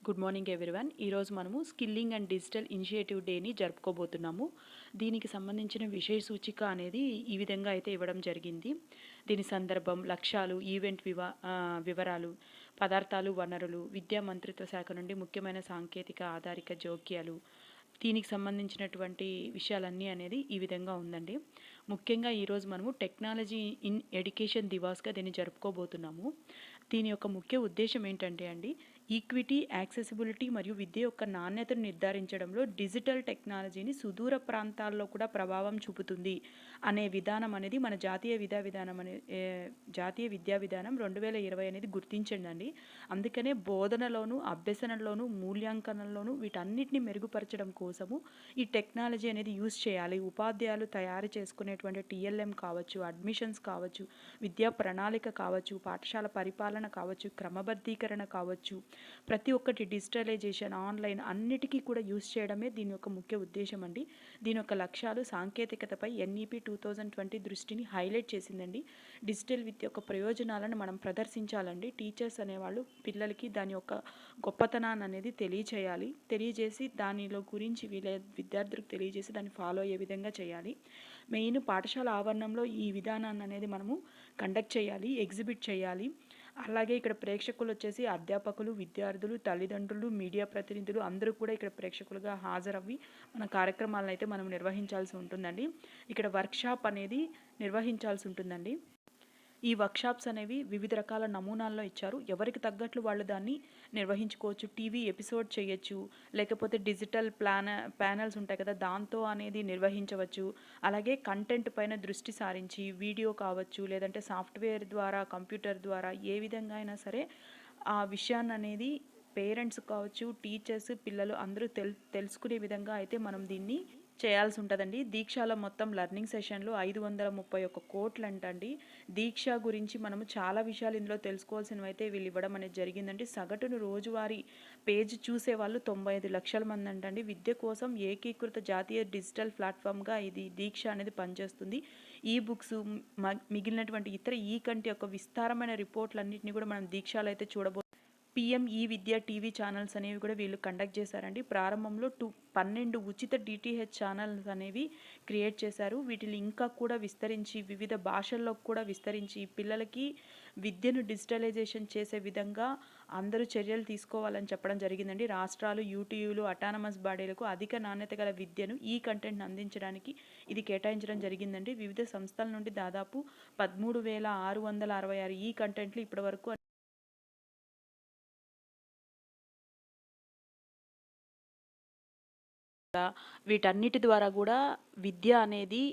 Good morning everyone. ఈరోజు మనము skilling and digital initiative డేని జరుపుకోబోతున్నాము. దీనికి సంబంధించిన విషయ సూచిక అనేది ఈ విధంగా అయితే ఇవ్వడం జరిగింది. దీని సందర్భం, లక్ష్యాలు, ఈవెంట్ వివరాలు, పదార్థాలు, వనరులు, విద్యా మంత్రిత్వ శాఖ నుండి ముఖ్యమైన సాంకేతిక ఆధారిత జోక్యాలు, దీనికి సంబంధించినటువంటి విషయాలన్నీ అనేది ఈ విధంగా ఉందండి. ముఖ్యంగా ఈరోజు మనము టెక్నాలజీ ఇన్ ఎడ్యుకేషన్ దివాస్గా దీన్ని జరుపుకోబోతున్నాము. దీని యొక్క ముఖ్య ఉద్దేశం ఏంటంటే అండి, ఈక్విటీ, యాక్సెసిబిలిటీ మరియు విద్య యొక్క నాణ్యతను నిర్ధారించడంలో డిజిటల్ టెక్నాలజీని సుదూర ప్రాంతాల్లో కూడా ప్రభావం చూపుతుంది అనే విధానం అనేది మన జాతీయ విద్యా విధానం 2020 అనేది గుర్తించండి. అందుకనే బోధనలోను, అభ్యసనలోను, మూల్యాంకనంలోను వీటన్నిటిని మెరుగుపరచడం కోసము ఈ టెక్నాలజీ అనేది యూజ్ చేయాలి. ఉపాధ్యాయులు తయారు చేసుకునేటువంటి టీఎల్ఎం కావచ్చు, అడ్మిషన్స్ కావచ్చు, విద్యా ప్రణాళిక కావచ్చు, పాఠశాల పరిపాలన కావచ్చు, క్రమబద్ధీకరణ కావచ్చు, ప్రతి ఒక్కటి డిజిటలైజేషన్, ఆన్లైన్ అన్నిటికీ కూడా యూజ్ చేయడమే దీని యొక్క ముఖ్య ఉద్దేశం అండి. దీని యొక్క లక్ష్యాలు సాంకేతికతపై NEP 2020 దృష్టిని హైలైట్ చేసిందండి. డిజిటల్ విద్య యొక్క ప్రయోజనాలను మనం ప్రదర్శించాలండి. టీచర్స్ అనేవాళ్ళు పిల్లలకి దాని యొక్క గొప్పతనాన్ని అనేది తెలియజేసి దానిలో గురించి విద్యార్థులకు తెలియజేసి దాన్ని ఫాలో అయ్యే విధంగా చేయాలి. మెయిన్ పాఠశాల ఆవరణంలో ఈ విధానాన్ని అనేది మనము కండక్ట్ చేయాలి, ఎగ్జిబిట్ చేయాలి. అలాగే ఇక్కడ ప్రేక్షకులు వచ్చేసి అధ్యాపకులు, విద్యార్థులు, తల్లిదండ్రులు, మీడియా ప్రతినిధులు అందరూ కూడా ఇక్కడ ప్రేక్షకులుగా హాజరవ్వి మన కార్యక్రమాలను అయితే మనం నిర్వహించాల్సి ఉంటుందండి. ఇక్కడ వర్క్షాప్ అనేది నిర్వహించాల్సి ఉంటుందండి. ఈ వర్క్షాప్స్ అనేవి వివిధ రకాల నమూనాల్లో ఇచ్చారు. ఎవరికి తగ్గట్లు వాళ్ళు దాన్ని నిర్వహించుకోవచ్చు. టీవీ ఎపిసోడ్ చేయొచ్చు, లేకపోతే డిజిటల్ ప్యానల్స్ ఉంటాయి కదా, దాంతో అనేది నిర్వహించవచ్చు. అలాగే కంటెంట్ పైన దృష్టి సారించి వీడియో కావచ్చు, లేదంటే సాఫ్ట్వేర్ ద్వారా, కంప్యూటర్ ద్వారా ఏ విధంగా అయినా సరే ఆ విషయాన్ని అనేది పేరెంట్స్ కావచ్చు, టీచర్స్, పిల్లలు అందరూ తెలుసుకునే విధంగా అయితే మనం దీన్ని చేయాల్సి ఉంటుందండి. దీక్షలో మొత్తం లెర్నింగ్ సెషన్లు 531 కోట్లు అంటండి. దీక్ష గురించి మనము చాలా విషయాలు ఇందులో తెలుసుకోవాల్సినవి అయితే వీళ్ళు ఇవ్వడం అనేది జరిగిందండి. సగటును రోజువారీ పేజ్ చూసేవాళ్ళు 95 లక్షల మంది అంటండి. విద్య కోసం ఏకీకృత జాతీయ డిజిటల్ ప్లాట్ఫామ్గా ఇది దీక్ష అనేది పనిచేస్తుంది. ఈ బుక్స్ మిగిలినటువంటి ఇతర ఈ కంటి యొక్క విస్తారమైన రిపోర్ట్లన్నింటినీ కూడా మనం దీక్షలో అయితే చూడబోతున్నాం. PM ఈ విద్య టీవీ ఛానల్స్ అనేవి కూడా వీళ్ళు కండక్ట్ చేశారండి. ప్రారంభంలో 12 ఉచిత DTH ఛానల్స్ అనేవి క్రియేట్ చేశారు. వీటిని ఇంకా కూడా విస్తరించి వివిధ భాషల్లో కూడా విస్తరించి పిల్లలకి విద్యను డిజిటలైజేషన్ చేసే విధంగా అందరూ చర్యలు తీసుకోవాలని చెప్పడం జరిగిందండి. రాష్ట్రాలు, UTUలు, అటానమస్ బాడీలకు అధిక నాణ్యత గల విద్యను ఈ కంటెంట్ని అందించడానికి ఇది కేటాయించడం జరిగిందండి. వివిధ సంస్థల నుండి దాదాపు 13,666 ఈ కంటెంట్లు ఇప్పటివరకు వీటన్నిటి ద్వారా కూడా విద్య అనేది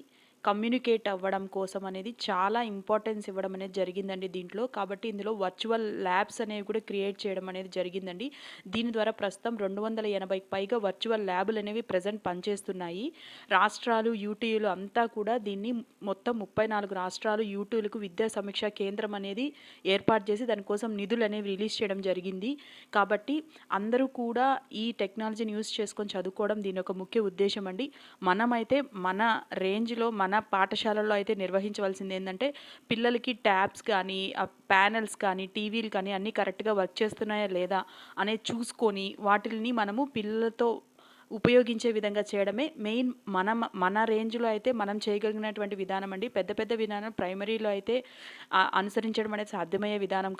కమ్యూనికేట్ అవ్వడం కోసం అనేది చాలా ఇంపార్టెన్స్ ఇవ్వడం అనేది జరిగిందండి దీంట్లో. కాబట్టి ఇందులో వర్చువల్ ల్యాబ్స్ అనేవి కూడా క్రియేట్ చేయడం అనేది జరిగిందండి. దీని ద్వారా ప్రస్తుతం 280కి పైగా వర్చువల్ ల్యాబులు అనేవి ప్రజెంట్ పనిచేస్తున్నాయి. రాష్ట్రాలు, UTUలు అంతా కూడా దీన్ని మొత్తం 34 రాష్ట్రాలు, UTUలకు విద్యా సమీక్షా కేంద్రం అనేది ఏర్పాటు చేసి దానికోసం నిధులు అనేవి రిలీజ్ చేయడం జరిగింది. కాబట్టి అందరూ కూడా ఈ టెక్నాలజీని యూజ్ చేసుకొని చదువుకోవడం దీని యొక్క ముఖ్య ఉద్దేశం అండి. మనమైతే మన రేంజ్లో మన పాఠశాలలో అయితే నిర్వహించవలసింది ఏంటంటే, పిల్లలకి ట్యాబ్స్ కానీ, ప్యానెల్స్ కానీ, టీవీలు కానీ అన్నీ కరెక్ట్గా వర్క్ చేస్తున్నాయా లేదా అనేది చూసుకొని వాటిని మనము పిల్లలతో ఉపయోగించే విధంగా చేయడమే మెయిన్. మన రేంజ్లో అయితే మనం చేయగలిగినటువంటి విధానం అండి. పెద్ద విధానం ప్రైమరీలో అయితే అనుసరించడం అనేది సాధ్యమయ్యే విధానం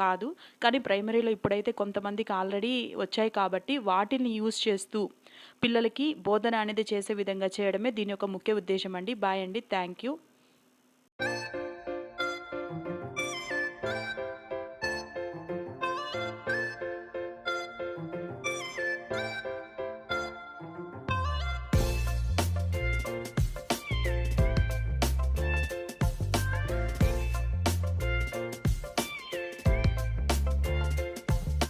కాదు. కానీ ప్రైమరీలో ఇప్పుడైతే కొంతమందికి ఆల్రెడీ వచ్చాయి కాబట్టి వాటిని యూజ్ చేస్తూ పిల్లలకి బోధన అనేది చేసే విధంగా చేయడమే దీని యొక్క ముఖ్య ఉద్దేశం అండి. బాయ్ అండి, థ్యాంక్ యూ.